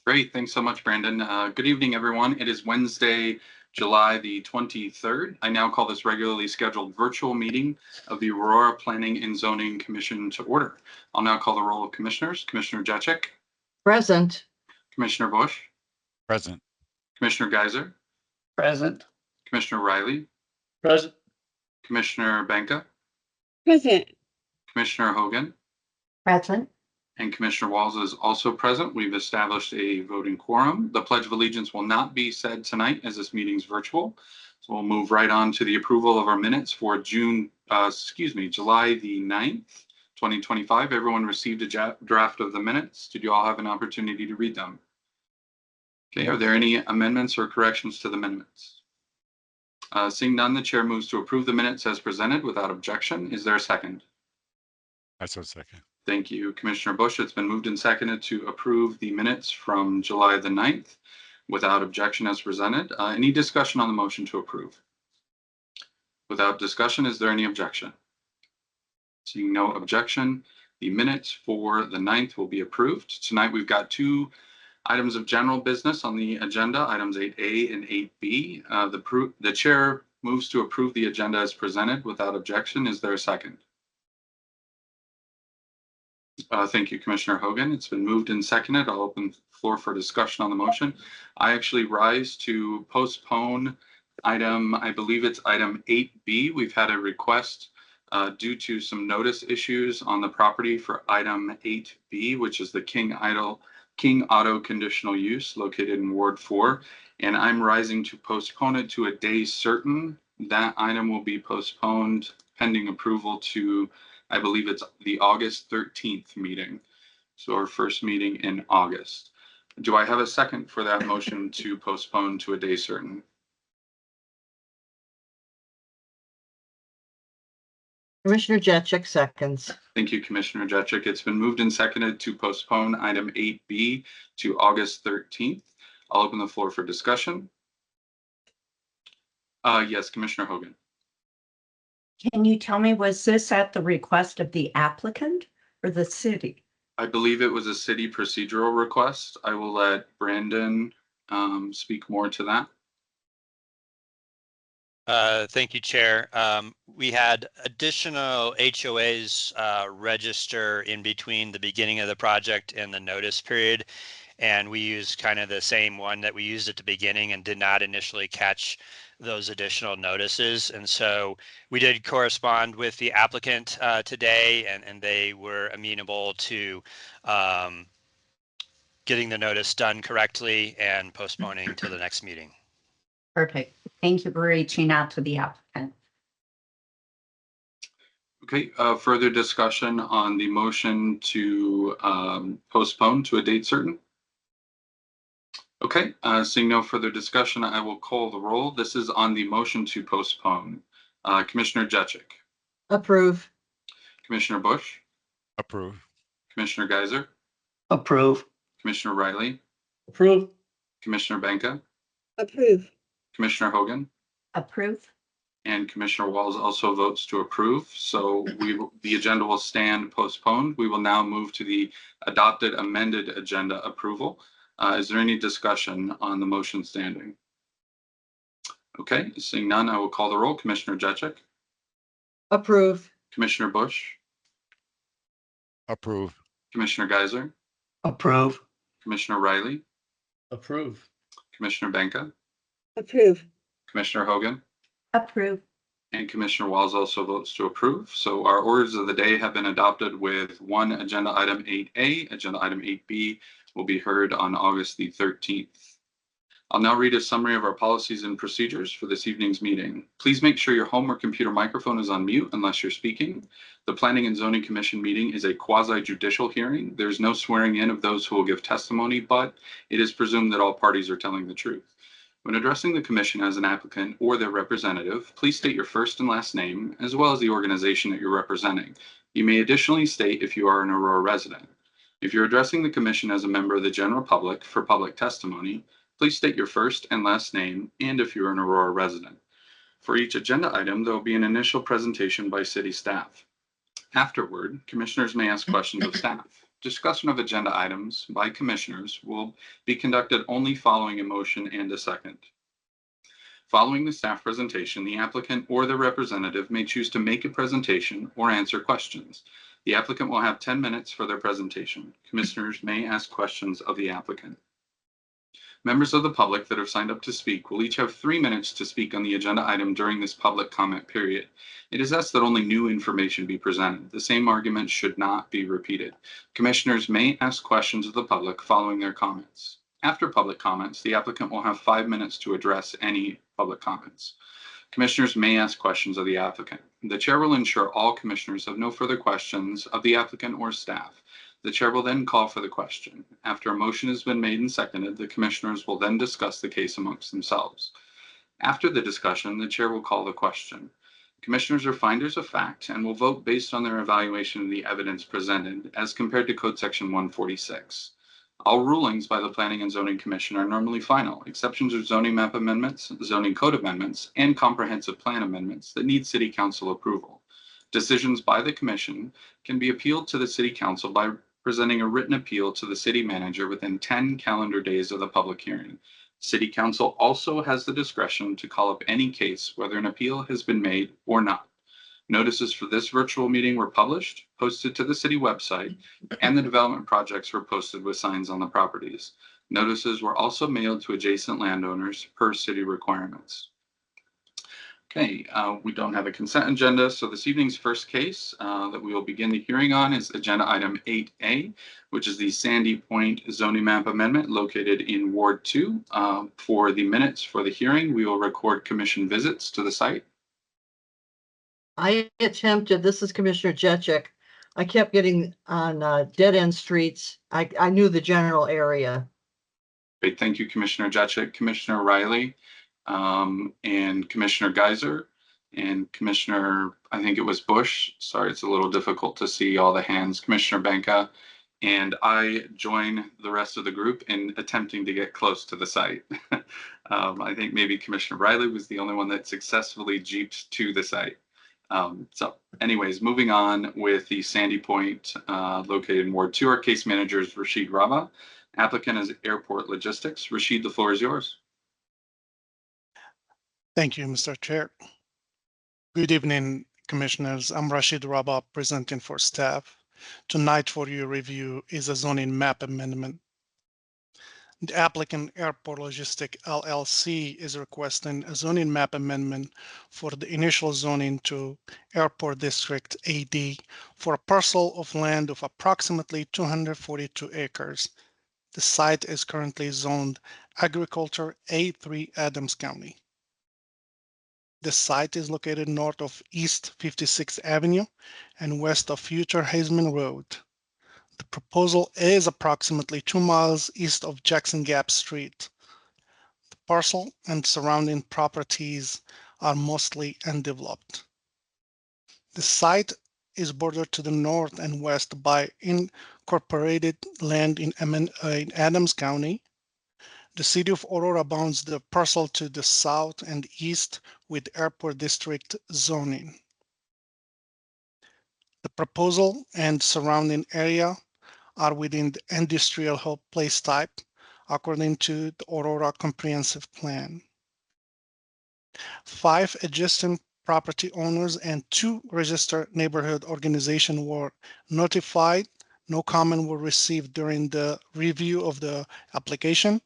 Great. Thanks so much, Brandon. Good evening, everyone. It is Wednesday, July the 23rd. I now call this regularly scheduled virtual meeting of the Aurora Planning and Zoning Commission to order. I'll now call the roll of commissioners. Commissioner Jacek. Present. Commissioner Bush. Present. Commissioner Geiser. Present. Commissioner Riley. Present. Commissioner Banka. Present. Commissioner Hogan. Present. And Commissioner Walls is also present. We've established a voting quorum. The Pledge of Allegiance will not be said tonight as this meeting's virtual. So we'll move right on to the approval of our minutes for July the 9th, 2025. Everyone received a draft of the minutes. Did you all have an opportunity to read them? Okay, are there any amendments or corrections to the minutes? Seeing none, the chair moves to approve the minutes as presented without objection. Is there a second? I so second. Thank you, Commissioner Bush. It's been moved and seconded to approve the minutes from July the 9th without objection as presented. Any discussion on the motion to approve? Without discussion, is there any objection? Seeing no objection, the minutes for the 9th will be approved. Tonight, we've got two items of general business on the agenda, items 8A and 8B. The chair moves to approve the agenda as presented without objection. Is there a second? Thank you, Commissioner Hogan. It's been moved and seconded. I'll open the floor for discussion on the motion. I actually rise to postpone item, I believe it's item 8B. We've had a request due to some notice issues on the property for item 8B, which is the King Auto conditional use located in Ward 4. And I'm rising to postpone it to a day certain. That item will be postponed pending approval to, I believe it's the August 13th meeting. So our first meeting in August. Do I have a second for that motion to postpone to a day certain? Commissioner Jacek seconds. Thank you, Commissioner Jacek. It's been moved and seconded to postpone item 8B to August 13th. I'll open the floor for discussion. Yes, Commissioner Hogan. Can you tell me, was this at the request of the applicant or the city? I believe it was a city procedural request. I will let Brandon speak more to that. Thank you, Chair. We had additional HOAs register in between the beginning of the project and the notice period. And we used kind of the same one that we used at the beginning and did not initially catch those additional notices. And so we did correspond with the applicant today, and they were amenable to getting the notice done correctly and postponing to the next meeting. Perfect. Thank you for reaching out to the applicant. Okay, further discussion on the motion to postpone to a date certain? Okay, seeing no further discussion, I will call the roll. This is on the motion to postpone. Commissioner Jacek. Approve. Commissioner Bush. Approve. Commissioner Geiser. Approve. Commissioner Riley. Approve. Commissioner Banka. Approve. Commissioner Hogan. Approve. And Commissioner Walls also votes to approve. So the agenda will stand postponed. We will now move to the adopted amended agenda approval. Is there any discussion on the motion standing? Okay, seeing none, I will call the roll. Commissioner Jacek. Approve. Commissioner Bush. Approve. Commissioner Geiser. Approve. Commissioner Riley. Approve. Commissioner Banka. Approve. Commissioner Hogan. Approve. And Commissioner Walls also votes to approve. So our orders of the day have been adopted with one agenda item 8A. Agenda item 8B will be heard on August the 13th. I'll now read a summary of our policies and procedures for this evening's meeting. Please make sure your home or computer microphone is on mute unless you're speaking. The Planning and Zoning Commission meeting is a quasi-judicial hearing. There's no swearing in of those who will give testimony, but it is presumed that all parties are telling the truth. When addressing the commission as an applicant or their representative, please state your first and last name, as well as the organization that you're representing. You may additionally state if you are an Aurora resident. If you're addressing the commission as a member of the general public for public testimony, please state your first and last name and if you're an Aurora resident. For each agenda item, there will be an initial presentation by city staff. Afterward, commissioners may ask questions of staff. Discussion of agenda items by commissioners will be conducted only following a motion and a second. Following the staff presentation, the applicant or their representative may choose to make a presentation or answer questions. The applicant will have 10 minutes for their presentation. Commissioners may ask questions of the applicant. Members of the public that have signed up to speak will each have 3 minutes to speak on the agenda item during this public comment period. It is asked that only new information be presented. The same argument should not be repeated. Commissioners may ask questions of the public following their comments. After public comments, the applicant will have 5 minutes to address any public comments. Commissioners may ask questions of the applicant. The chair will ensure all commissioners have no further questions of the applicant or staff. The chair will then call for the question. After a motion has been made and seconded, the commissioners will then discuss the case amongst themselves. After the discussion, the chair will call the question. Commissioners are finders of fact and will vote based on their evaluation of the evidence presented as compared to Code Section 146. All rulings by the Planning and Zoning Commission are normally final. Exceptions are zoning map amendments, zoning code amendments, and comprehensive plan amendments that need City Council approval. Decisions by the Commission can be appealed to the City Council by presenting a written appeal to the City Manager within 10 calendar days of the public hearing. City Council also has the discretion to call up any case whether an appeal has been made or not. Notices for this virtual meeting were published, posted to the city website, and the development projects were posted with signs on the properties. Notices were also mailed to adjacent landowners per city requirements. Okay, we don't have a consent agenda, so this evening's first case that we will begin the hearing on is agenda item 8A, which is the Sandy Point zoning map amendment located in Ward 2. For the minutes for the hearing, we will record commission visits to the site. I attempted, this is Commissioner Jacek. I kept getting on dead-end streets. I knew the general area. Great, thank you, Commissioner Jacek, Commissioner Riley, and Commissioner Geiser, and Commissioner, I think it was Bush. Sorry, it's a little difficult to see all the hands. Commissioner Benka, and I join the rest of the group in attempting to get close to the site. I think maybe Commissioner Riley was the only one that successfully jeeped to the site. So anyways, moving on with the Sandy Point located in Ward 2, our case manager is Rashid Rava. Applicant is Airport Logistics. Rashid, the floor is yours. Thank you, Mr. Chair. Good evening, Commissioners. I'm Rashid Raba, presenting for staff. Tonight for your review is a zoning map amendment. The applicant, Airport Logistics LLC, is requesting a zoning map amendment for the initial zoning to Airport District AD for a parcel of land of approximately 242 acres. The site is currently zoned Agriculture A3 Adams County. The site is located north of East 56th Avenue and west of future Hazeman Road. The proposal is approximately 2 miles east of Jackson Gap Street. The parcel and surrounding properties are mostly undeveloped. The site is bordered to the north and west by incorporated land in Adams County. The city of Aurora bounds the parcel to the south and east with Airport District zoning. The proposal and surrounding area are within the industrial hub place type according to the Aurora Comprehensive Plan. 5 adjacent property owners and 2 registered neighborhood organizations were notified. No comment were received during the review of the application.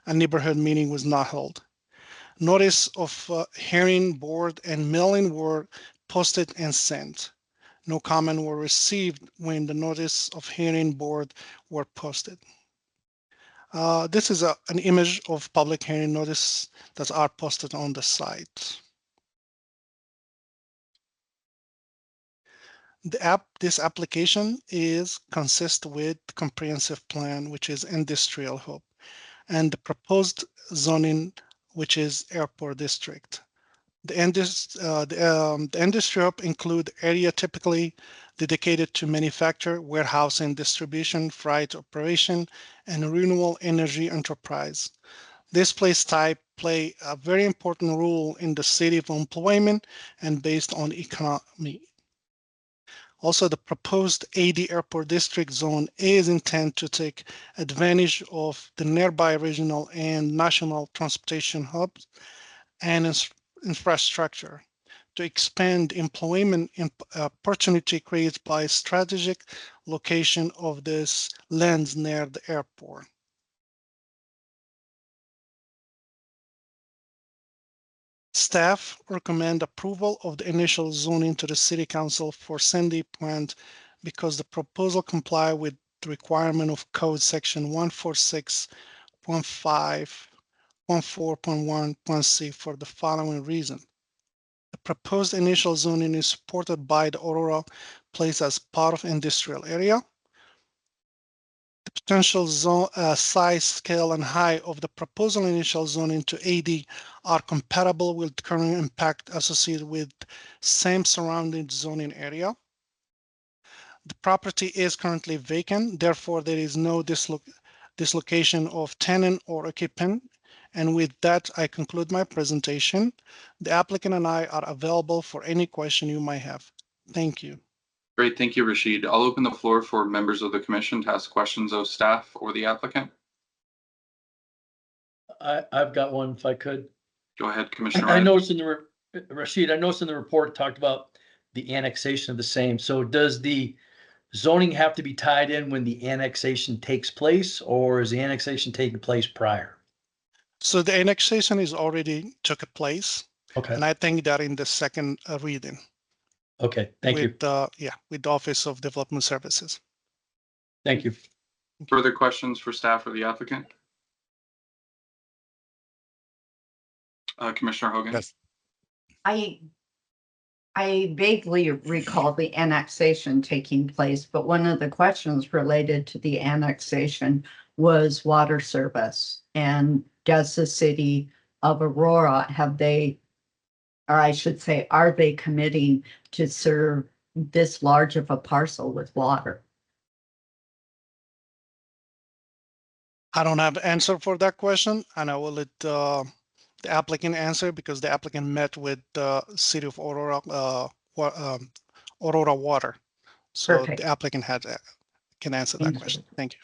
A neighborhood meeting was not held. Notice of hearing board and mailing were posted and sent. No comment were received when the notice of hearing board were posted. This is an image of public hearing notice that are posted on the site. This application consists with comprehensive plan, which is industrial hub, and the proposed zoning, which is airport district. The industry hub include area typically dedicated to manufacture, warehousing, distribution, freight operation, and renewable energy enterprise. This place type play a very important role in the city of employment and based on economy. Also, the proposed AD Airport District Zone is intended to take advantage of the nearby regional and national transportation hubs and infrastructure to expand employment opportunity created by strategic location of this lands near the airport. Staff recommend approval of the initial zoning to the City Council for Sandy Point because the proposal comply with the requirement of Code Section 146.15.14.1.c for the following reason. The proposed initial zoning is supported by the Aurora Place as part of industrial area. The potential zone, size, scale, and height of the proposal initial zoning to AD are compatible with current impact associated with same surrounding zoning area. The property is currently vacant, therefore there is no dislocation of tenant or occupant. And with that, I conclude my presentation. The applicant and I are available for any question you might have. Thank you. Great, thank you, Rashid. I'll open the floor for members of the commission to ask questions of staff or the applicant. I've got one if I could. Go ahead, Commissioner. I Wright. noticed in the, Rashid, I noticed in the report talked about the annexation of the same. So does the zoning have to be tied in when the annexation takes place, or is the annexation taking place prior? So the annexation is already took place, Okay, and I think that in the second reading. okay, thank you. With the Office of Development Services. Thank you. Further questions for staff or the applicant? Commissioner Hogan? Yes. I vaguely recall the annexation taking place, but one of the questions related to the annexation was water service. And does the city of Aurora, have they, or I should say, are they committing to serve this large of a parcel with water? I don't have an answer for that question, and I will let the applicant answer because the applicant met with the City of Aurora, Aurora Water. So Perfect. the applicant can answer that question. Thank you.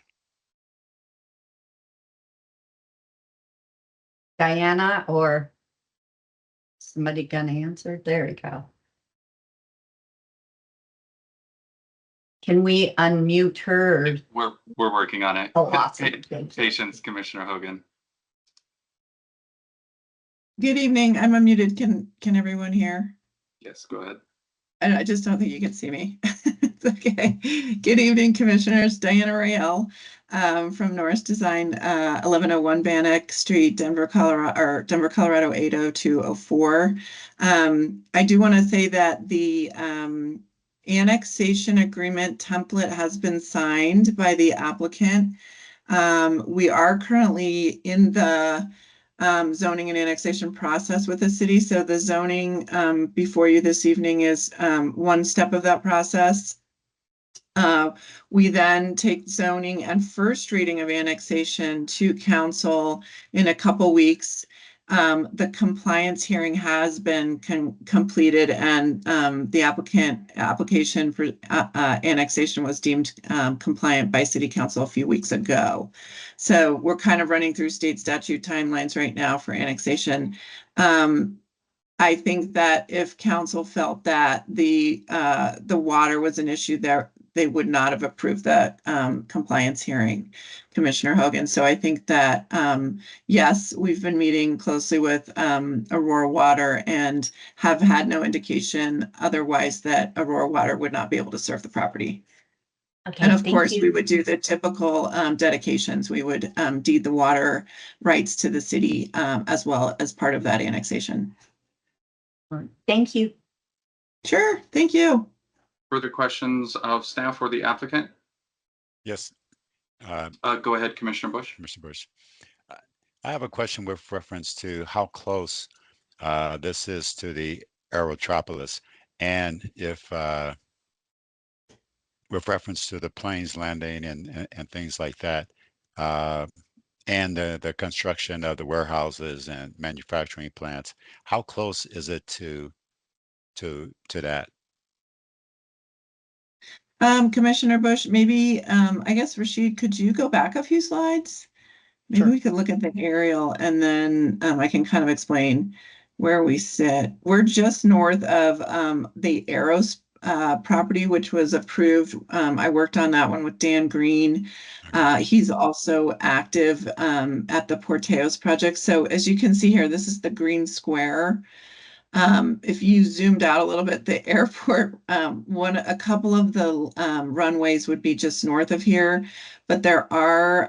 Diana or somebody gonna answer? There you go. Can we unmute her? We're working on it. Oh, awesome. Patience, Commissioner Hogan. Good evening. I'm unmuted. Can everyone hear? Yes, go ahead. I just don't think you can see me. It's okay. Good evening, Commissioners. Diana Rael from Norris Design, 1101 Bannock Street, Denver, Colorado 80204. I do want to say that the annexation agreement template has been signed by the applicant. We are currently in the zoning and annexation process with the city. So the zoning before you this evening is one step of that process. We then take zoning and first reading of annexation to council in a couple weeks. The compliance hearing has been completed, and the application for annexation was deemed compliant by City Council a few weeks ago. So we're kind of running through state statute timelines right now for annexation. I think that if council felt that the water was an issue there, they would not have approved that compliance hearing, Commissioner Hogan. So I think that, yes, we've been meeting closely with Aurora Water and have had no indication otherwise that Aurora Water would not be able to serve the property. Okay, and of course, we would do the typical dedications. We would deed the water rights to the city as well as part of that annexation. Thank you. Sure, thank you. Further questions of staff or the applicant? Yes. Go ahead, Commissioner Bush. Commissioner Bush. I have a question with reference to how close this is to the Aerotropolis, and if with reference to the planes landing and things like that, and the construction of the warehouses and manufacturing plants, how close is it to that? Commissioner Bush, maybe, I guess Rashid, could you go back a few slides? Maybe Sure. we could look at the aerial and then I can kind of explain where we sit. We're just north of the Arrows property, which was approved. I worked on that one with Dan Green. He's also active at the Porteos project. So as you can see here, this is the green square. If you zoomed out a little bit, the airport, a couple of the runways would be just north of here, but there are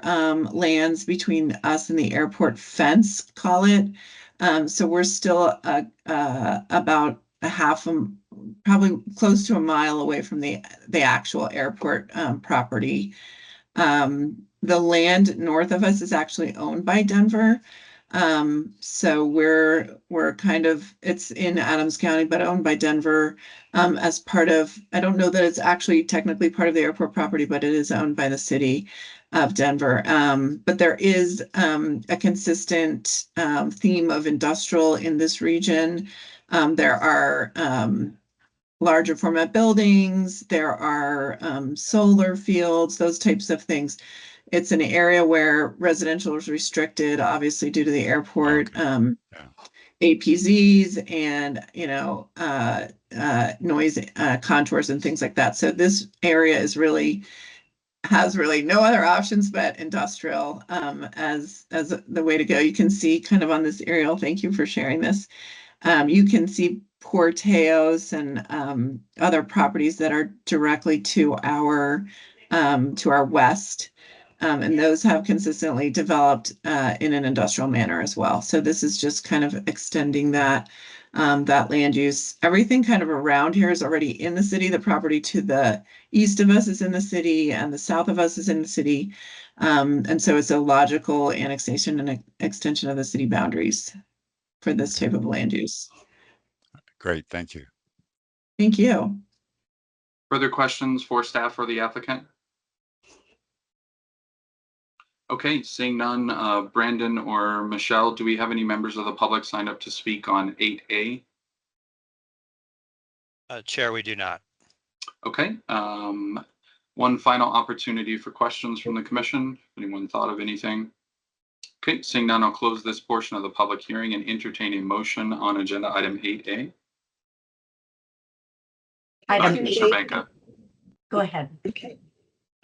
lands between us and the airport fence, call it. So we're still about probably close to a mile away from the actual airport property. The land north of us is actually owned by Denver. So we're kind of, it's in Adams County, but owned by Denver, as part of, I don't know that it's actually technically part of the airport property, but it is owned by the city of Denver. But there is, a consistent, theme of industrial in this region. There are, larger format buildings, there are, solar fields, those types of things. It's an area where residential is restricted, obviously due to the airport, APZs and, noise, contours and things like that. So this area has really no other options but industrial, as the way to go. You can see kind of on this aerial, thank you for sharing this. You can see Porteos and, other properties that are directly to our west. And those have consistently developed in an industrial manner as well. So this is just kind of extending that land use. Everything kind of around here is already in the city. The property to the east of us is in the city and the south of us is in the city. And so it's a logical annexation and extension of the city boundaries for this type of land use. Great, thank you. Thank you. Further questions for staff or the applicant? Okay, seeing none, Brandon or Michelle, do we have any members of the public signed up to speak on 8A? Chair, we do not. Okay, one final opportunity for questions from the commission. Anyone thought of anything? Okay, seeing none, I'll close this portion of the public hearing and entertain a motion on agenda item 8A. Commissioner Banka. Go ahead. Okay.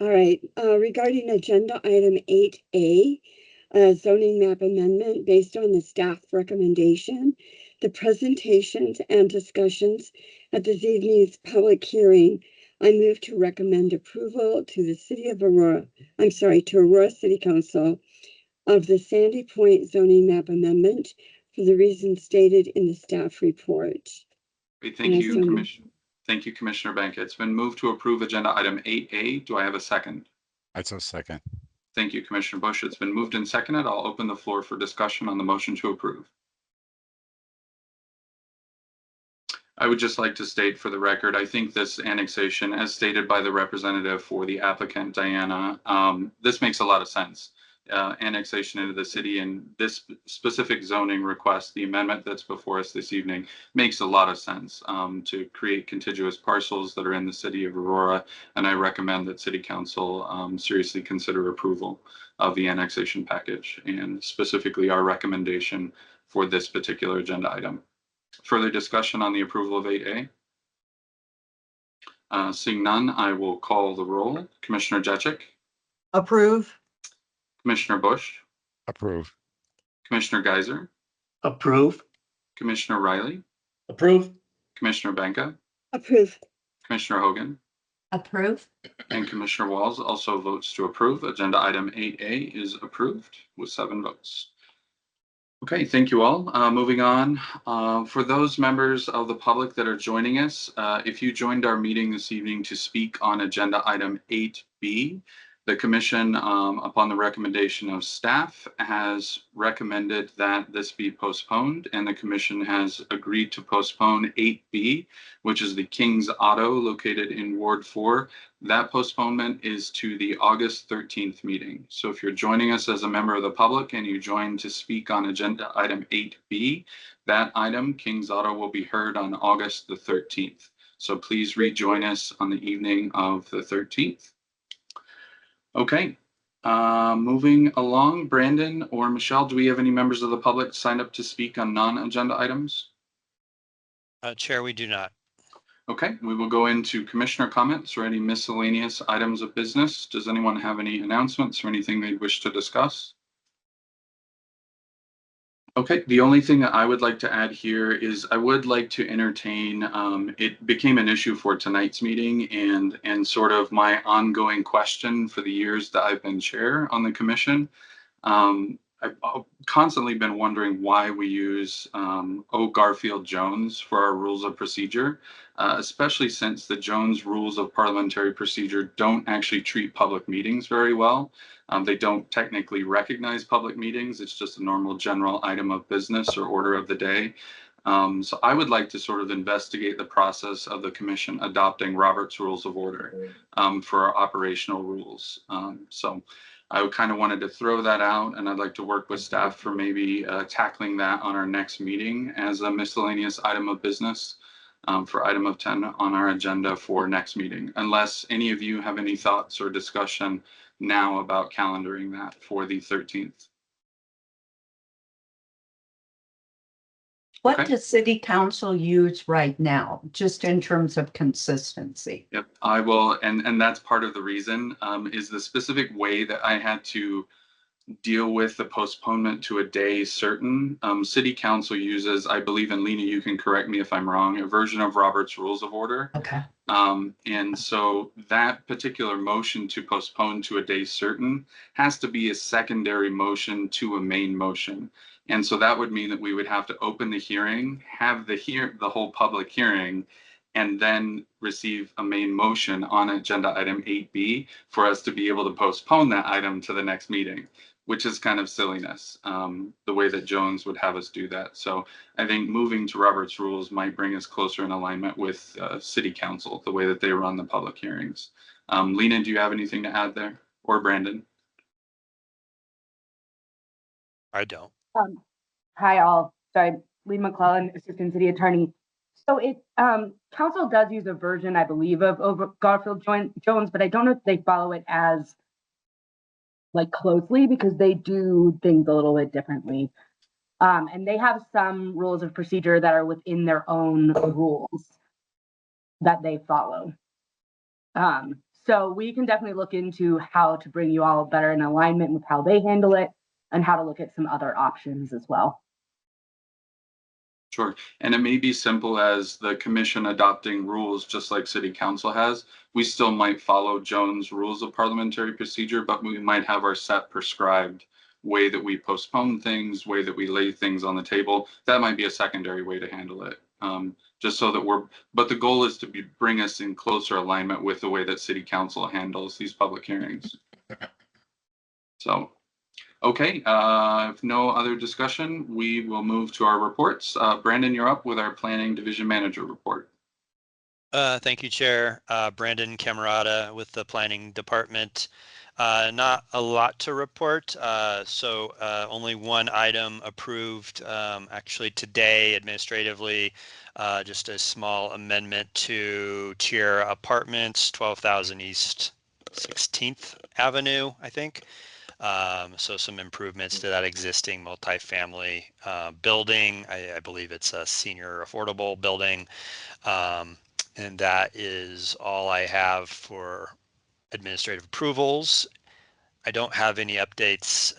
All right, regarding agenda item 8A, zoning map amendment based on the staff recommendation, the presentations and discussions at this evening's public hearing, I move to recommend approval to the City of Aurora, to Aurora City Council of the Sandy Point zoning map amendment for the reasons stated in the staff report. Great, thank you, Commissioner. Thank you, Commissioner Banka. It's been moved to approve agenda item 8A. Do I have a second? I'd so second. Thank you, Commissioner Bush. It's been moved and seconded. I'll open the floor for discussion on the motion to approve. I would just like to state for the record, I think this annexation, as stated by the representative for the applicant, Diana, this makes a lot of sense. Annexation into the city and this specific zoning request, the amendment that's before us this evening, makes a lot of sense to create contiguous parcels that are in the city of Aurora. And I recommend that City Council seriously consider approval of the annexation package and specifically our recommendation for this particular agenda item. Further discussion on the approval of 8A? Seeing none, I will call the roll. Commissioner Jecic? Approve. Commissioner Bush? Approve. Commissioner Geiser? Approve. Commissioner Riley? Approve. Commissioner Banka? Approve. Commissioner Hogan? Approve. And Commissioner Walls also votes to approve. Agenda item 8A is approved with 7 votes. Okay, thank you all. Moving on, for those members of the public that are joining us, if you joined our meeting this evening to speak on agenda item 8B, the commission, upon the recommendation of staff, has recommended that this be postponed, and the commission has agreed to postpone 8B, which is the King's Auto located in Ward 4. That postponement is to the August 13th meeting. So if you're joining us as a member of the public and you join to speak on agenda item 8B, that item, King's Auto, will be heard on August the 13th. So please rejoin us on the evening of the 13th. Okay, moving along, Brandon or Michelle, do we have any members of the public signed up to speak on non-agenda items? Chair, we do not. Okay, we will go into commissioner comments or any miscellaneous items of business. Does anyone have any announcements or anything they wish to discuss? Okay, the only thing that I would like to add here is I would like to entertain, it became an issue for tonight's meeting and sort of my ongoing question for the years that I've been chair on the commission. I've constantly been wondering why we use O. Garfield Jones for our rules of procedure, especially since the Jones Rules of Parliamentary Procedure don't actually treat public meetings very well. They don't technically recognize public meetings. It's just a normal general item of business or order of the day. So I would like to sort of investigate the process of the commission adopting Robert's Rules of Order for our operational rules. So I kind of wanted to throw that out, and I'd like to work with staff for maybe tackling that on our next meeting as a miscellaneous item of business for item of 10 on our agenda for next meeting, unless any of you have any thoughts or discussion now about calendaring that for the 13th. What Okay. does city council use right now, just in terms of consistency? Yep, I will, and that's part of the reason is the specific way that I had to deal with the postponement to a day certain. City council uses, I believe, and Lena, you can correct me if I'm wrong, a version of Robert's Rules of Order. Okay. And so that particular motion to postpone to a day certain has to be a secondary motion to a main motion. And so that would mean that we would have to open the hearing, have the whole public hearing, and then receive a main motion on agenda item 8B for us to be able to postpone that item to the next meeting, which is kind of silliness, the way that Jones would have us do that. So I think moving to Robert's Rules might bring us closer in alignment with City Council, the way that they run the public hearings. Lena, do you have anything to add there? Or Brandon? I don't. Hi all, sorry, Lee McClellan, Assistant City Attorney. So council does use a version, I believe, of Garfield Jones, but I don't know if they follow it as like closely because they do things a little bit differently. And they have some rules of procedure that are within their own rules that they follow. So we can definitely look into how to bring you all better in alignment with how they handle it and how to look at some other options as well. Sure. And it may be simple as the commission adopting rules just like City Council has. We still might follow Jones Rules of Parliamentary Procedure, but we might have our set prescribed way that we postpone things, way that we lay things on the table. That might be a secondary way to handle it. Just so that but the goal is to bring us in closer alignment with the way that City Council handles these public hearings. So. Okay, if no other discussion, we will move to our reports. Brandon, you're up with our Planning Division Manager report. Thank you, Chair. Brandon Camerata with the Planning Department. Not a lot to report, so only one item approved actually today administratively, just a small amendment to Tierra Apartments, 12,000 East 16th Avenue, I think. So some improvements to that existing multifamily building. I believe it's a senior affordable building. And that is all I have for administrative approvals. I don't have any updates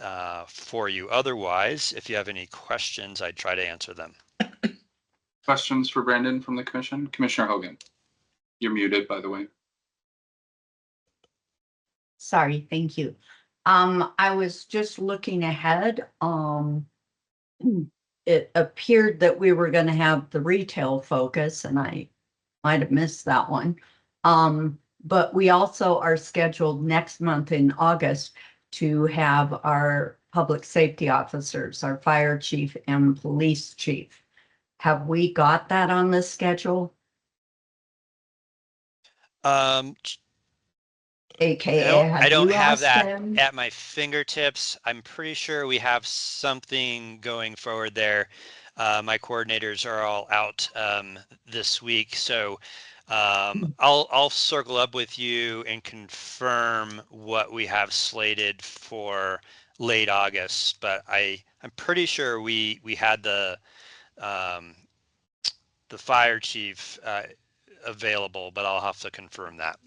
for you otherwise. If you have any questions, I'd try to answer them. Questions for Brandon from the Commission? Commissioner Hogan, you're muted, by the way. Sorry, thank you. I was just looking ahead. It appeared that we were going to have the retail focus, and I might have missed that one. But we also are scheduled next month in August to have our public safety officers, our fire chief and police chief. Have we got that on the schedule? AKA, I don't you have asked that them? at my fingertips. I'm pretty sure we have something going forward there. My coordinators are all out this week, so I'll circle up with you and confirm what we have slated for late August, but I'm pretty sure we had the fire chief available, but I'll have to confirm that.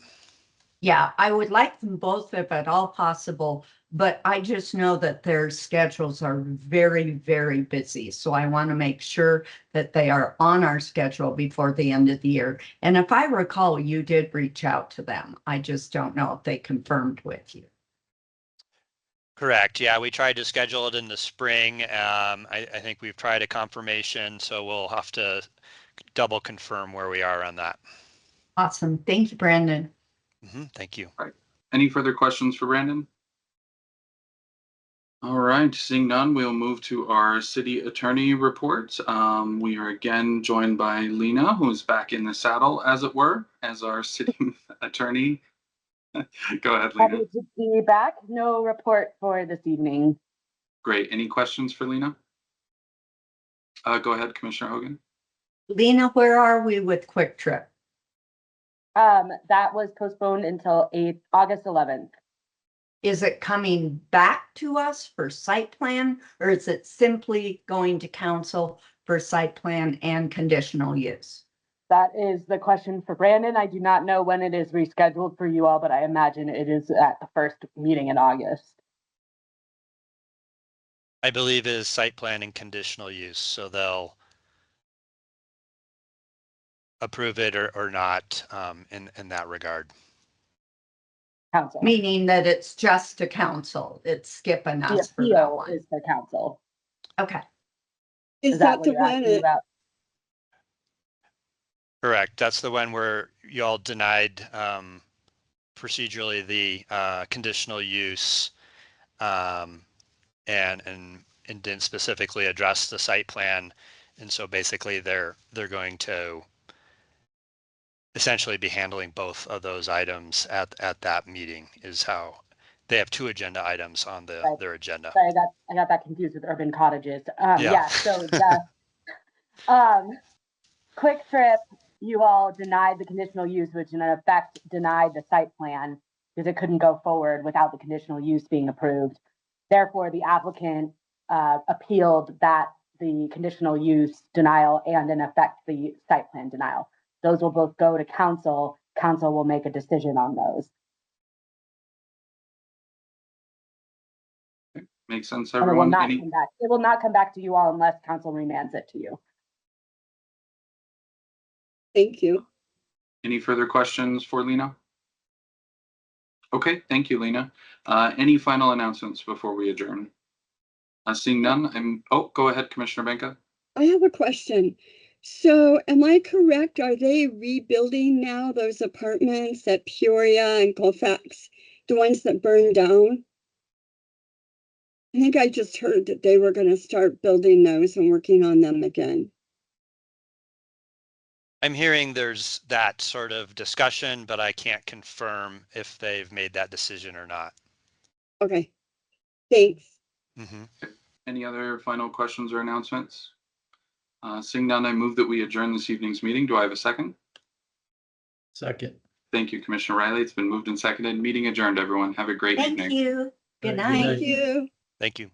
Yeah, I would like them both if at all possible, but I just know that their schedules are very, very busy. So I want to make sure that they are on our schedule before the end of the year. And if I recall, you did reach out to them. I just don't know if they confirmed with you. Correct. Yeah, we tried to schedule it in the spring. I think we've tried a confirmation, so we'll have to double confirm where we are on that. Awesome. Thank you, Brandon. Thank you. Any further questions for Brandon? All right, seeing none, we'll move to our city attorney report. We are again joined by Lena, who's back in the saddle, as it were, as our city attorney. Go ahead, Lena. Happy to be back. No report for this evening. Great. Any questions for Lena? Go ahead, Commissioner Hogan. Lena, where are we with Quick Trip? That was postponed until August 11th. Is it coming back to us for site plan, or is it simply going to council for site plan and conditional use? That is the question for Brandon. I do not know when it is rescheduled for you all, but I imagine it is at the first meeting in August. I believe it is site plan and conditional use, so they'll approve it or not in that regard. Council. Meaning that it's just to council. It's skipping The us for that appeal one. is the council. Okay. Is that what the you're one? asking about? Correct. That's the one where y'all denied procedurally the conditional use and didn't specifically address the site plan. And so basically they're going to essentially be handling both of those items at that meeting is how they have two agenda items on their agenda. Sorry, I got that confused with urban cottages. Yeah. So Quick Trip, you all denied the conditional use, which in effect denied the site plan because it couldn't go forward without the conditional use being approved. Therefore, the applicant appealed the conditional use denial and in effect the site plan denial. Those will both go to council. Council will make a decision on those. Makes sense, And it will everyone. not come back. It will not come back to you all unless council remands it to you. Thank you. Any further questions for Lena? Okay, thank you, Lena. Any final announcements before we adjourn? Seeing none, go ahead, Commissioner Benka. I have a question. So am I correct? Are they rebuilding now those apartments at Peoria and Colfax, the ones that burned down? I think I just heard that they were going to start building those and working on them again. I'm hearing there's that sort of discussion, but I can't confirm if they've made that decision or not. Okay, thanks. Any other final questions or announcements? Seeing none, I move that we adjourn this evening's meeting. Do I have a second? Second. Thank you, Commissioner Riley. It's been moved and seconded. Meeting adjourned, everyone. Have a great evening. Thank you. Good All right, good night. night. Thank you. Thank you.